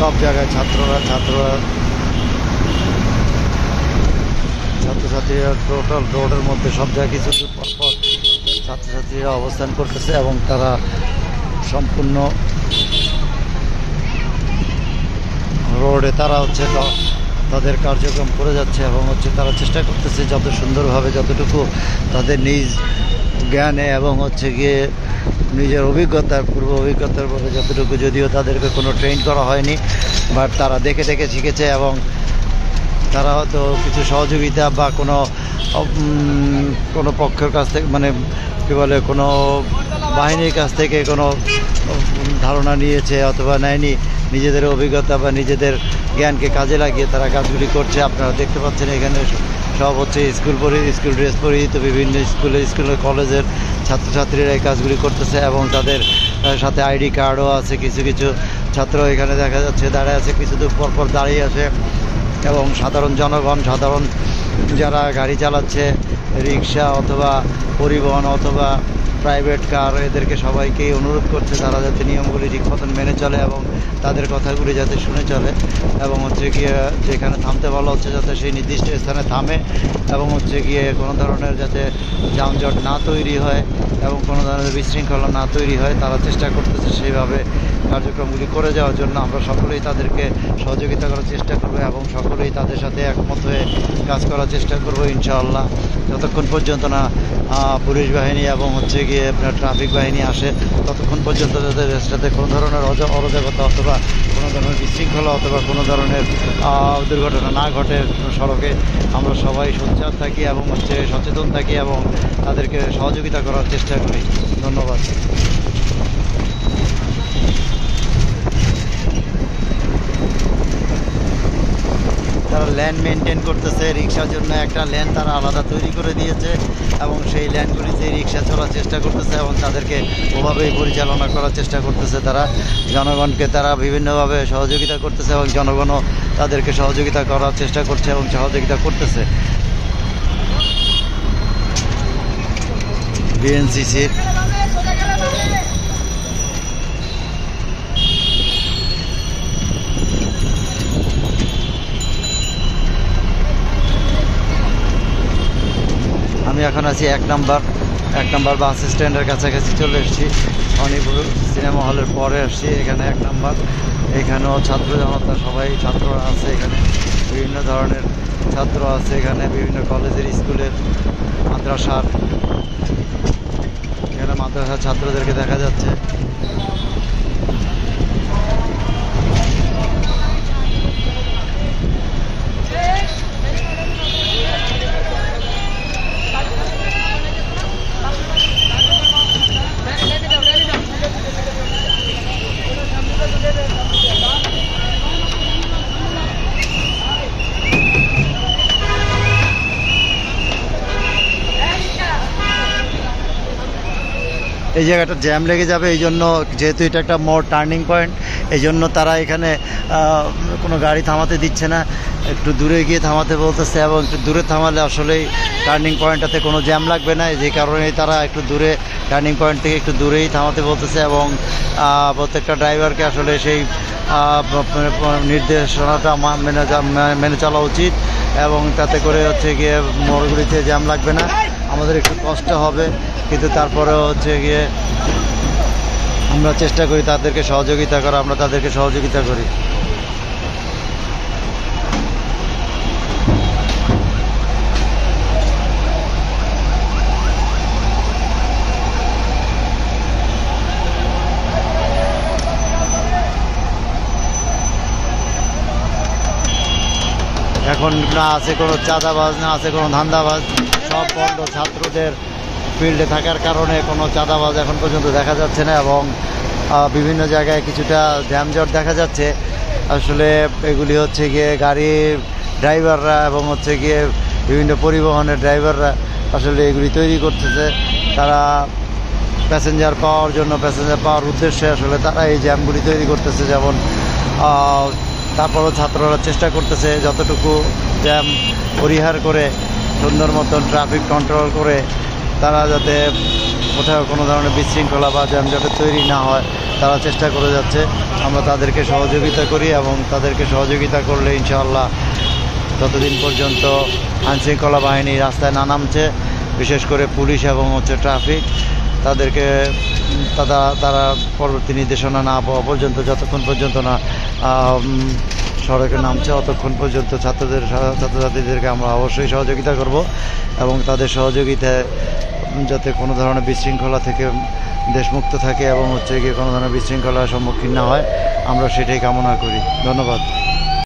সব জায়গায় ছাত্রছাত্রীরা টোটাল রোডের মধ্যে সব জায়গায় কিছু দূর পর ছাত্রছাত্রীরা অবস্থান করতেছে এবং তারা সম্পূর্ণ রোডে তারা তাদের কার্যক্রম করে যাচ্ছে এবং তারা চেষ্টা করতেছে যত সুন্দরভাবে যতটুকু তাদের নিজ জ্ঞানে এবং গিয়ে নিজের পূর্ব অভিজ্ঞতার পরে যতটুকু, যদিও তাদেরকে কোনো ট্রেন করা হয়নি, বাট তারা দেখে দেখে শিখেছে এবং তারা হয়তো কিছু সহযোগিতা বা কোনো পক্ষের কাছ থেকে মানে কী বলে কোনো বাহিনীর কাছ থেকে কোনো ধারণা নিয়েছে অথবা নেয়নি, নিজেদের অভিজ্ঞতা বা নিজেদের জ্ঞানকে কাজে লাগিয়ে তারা কাজগুলি করছে। আপনারা দেখতে পাচ্ছেন এখানে সব স্কুল ড্রেস পরিহিত বিভিন্ন স্কুলের কলেজের ছাত্রছাত্রীরা এই কাজগুলি করতেছে এবং তাদের সাথে আইডি কার্ডও আছে। কিছু কিছু ছাত্র এখানে দেখা যাচ্ছে দাঁড়িয়ে আছে, কিছু দূর পরপর দাঁড়িয়ে আছে এবং সাধারণ জনগণ, সাধারণ যারা গাড়ি চালাচ্ছে, রিক্সা অথবা পরিবহন অথবা প্রাইভেট কার, এদেরকে সবাইকেই অনুরোধ করছে তারা যাতে নিয়মগুলি ঠিক মতন মেনে চলে এবং তাদের কথাগুলি যাতে শুনে চলে এবং গিয়ে যেখানে থামতে বলা হচ্ছে যাতে সেই নির্দিষ্ট স্থানে থামে এবং গিয়ে কোনো ধরনের যাতে যানজট না তৈরি হয় এবং কোনো ধরনের বিশৃঙ্খলা না তৈরি হয়, তারা চেষ্টা করতেছে সেইভাবে কার্যক্রমগুলি করে যাওয়ার জন্য। আমরা সকলেই তাদেরকে সহযোগিতা করার চেষ্টা করবো এবং সকলেই তাদের সাথে একমত হয়ে কাজ করার চেষ্টা করবো ইনশাআল্লাহ, যতক্ষণ পর্যন্ত না পুলিশ বাহিনী এবং গিয়ে আপনার ট্রাফিক বাহিনী আসে ততক্ষণ পর্যন্ত তাদের সাথে কোনো ধরনের অরাজকতা অথবা কোনো ধরনের বিশৃঙ্খলা অথবা কোনো ধরনের দুর্ঘটনা না ঘটে সড়কে, আমরা সবাই সোচ্চার থাকি এবং সচেতন থাকি এবং তাদেরকে সহযোগিতা করার চেষ্টা করি। ধন্যবাদ। তারা ল্যান্ড মেনটেন করতেছে, রিক্সার জন্য একটা ল্যান তারা আলাদা তৈরি করে দিয়েছে এবং সেই ল্যানগুলিতে রিক্সা চলার চেষ্টা করতেছে এবং তাদেরকে ওভাবেই পরিচালনা করার চেষ্টা করতেছে। তারা জনগণকে তারা বিভিন্নভাবে সহযোগিতা করতেছে এবং জনগণও তাদেরকে সহযোগিতা করার চেষ্টা করছে এবং সহযোগিতা করতেছে। বিএনসিসির আমি এখন আছি এক নম্বর বাস স্ট্যান্ডের কাছাকাছি চলে এসেছি। অনিপুর সিনেমা হলের পরে আসছি, এখানে 1 নম্বর। এখানেও ছাত্র জনতা সবাই ছাত্ররা আছে, এখানে বিভিন্ন ধরনের ছাত্র আছে, এখানে বিভিন্ন কলেজের স্কুলের মাদ্রাসার, এখানে মাদ্রাসার ছাত্রদেরকে দেখা যাচ্ছে। এই জায়গাটা জ্যাম লেগে যাবে, এই জন্য যেহেতু এটা একটা মোড় টার্নিং পয়েন্ট, এই জন্য তারা এখানে কোনো গাড়ি থামাতে দিচ্ছে না, একটু দূরে গিয়ে থামাতে বলতেছে এবং একটু দূরে থামালে আসলেই টার্নিং পয়েন্টটাতে কোনো জ্যাম লাগবে না, যে কারণে তারা একটু দূরে টার্নিং পয়েন্ট থেকে একটু দূরেই থামাতে বলতেছে এবং প্রত্যেকটা ড্রাইভারকে আসলে সেই নির্দেশনাটা মেনে চলা উচিত এবং তাতে করে গিয়ে মোড়গুলিতে জ্যাম লাগবে না। আমাদের একটু কষ্ট হবে কিন্তু তারপরে গিয়ে আমরা চেষ্টা করি তাদেরকে সহযোগিতা করা, আমরা তাদেরকে সহযোগিতা করি। এখন না আছে কোনো চাঁদাবাজ, না আছে কোনো ধান্দাবাজ, সব বন্ধ। ছাত্রদের ফিল্ডে থাকার কারণে কোনো চাঁদাবাজ এখন পর্যন্ত দেখা যাচ্ছে না এবং বিভিন্ন জায়গায় কিছুটা জ্যামজট দেখা যাচ্ছে। আসলে এগুলি গিয়ে গাড়ির ড্রাইভাররা এবং গিয়ে বিভিন্ন পরিবহনের ড্রাইভাররা আসলে এগুলি তৈরি করতেছে। তারা প্যাসেঞ্জার পাওয়ার উদ্দেশ্যে আসলে তারা এই জ্যামগুলি তৈরি করতেছে। যেমন তারপরও ছাত্ররা চেষ্টা করতেছে যতটুকু জ্যাম পরিহার করে সুন্দর মতন ট্রাফিক কন্ট্রোল করে তারা যাতে কোথাও কোনো ধরনের বিশৃঙ্খলা বা যানজটের তৈরি না হয় তারা চেষ্টা করে যাচ্ছে। আমরা তাদেরকে সহযোগিতা করি এবং তাদেরকে সহযোগিতা করলে ইনশাআল্লাহ ততদিন পর্যন্ত আইনশৃঙ্খলা বাহিনী রাস্তায় না নামছে, বিশেষ করে পুলিশ এবং ট্রাফিক তাদেরকে তারা পরবর্তী নির্দেশনা না পাওয়া পর্যন্ত, যতক্ষণ পর্যন্ত না সড়কে নামছে অতক্ষণ পর্যন্ত ছাত্রছাত্রীদেরকে আমরা অবশ্যই সহযোগিতা করব এবং তাদের সহযোগিতায় যাতে কোনো ধরনের বিশৃঙ্খলা থেকে দেশমুক্ত থাকে এবং গিয়ে কোনো ধরনের বিশৃঙ্খলার সম্মুখীন না হয় আমরা সেটাই কামনা করি। ধন্যবাদ।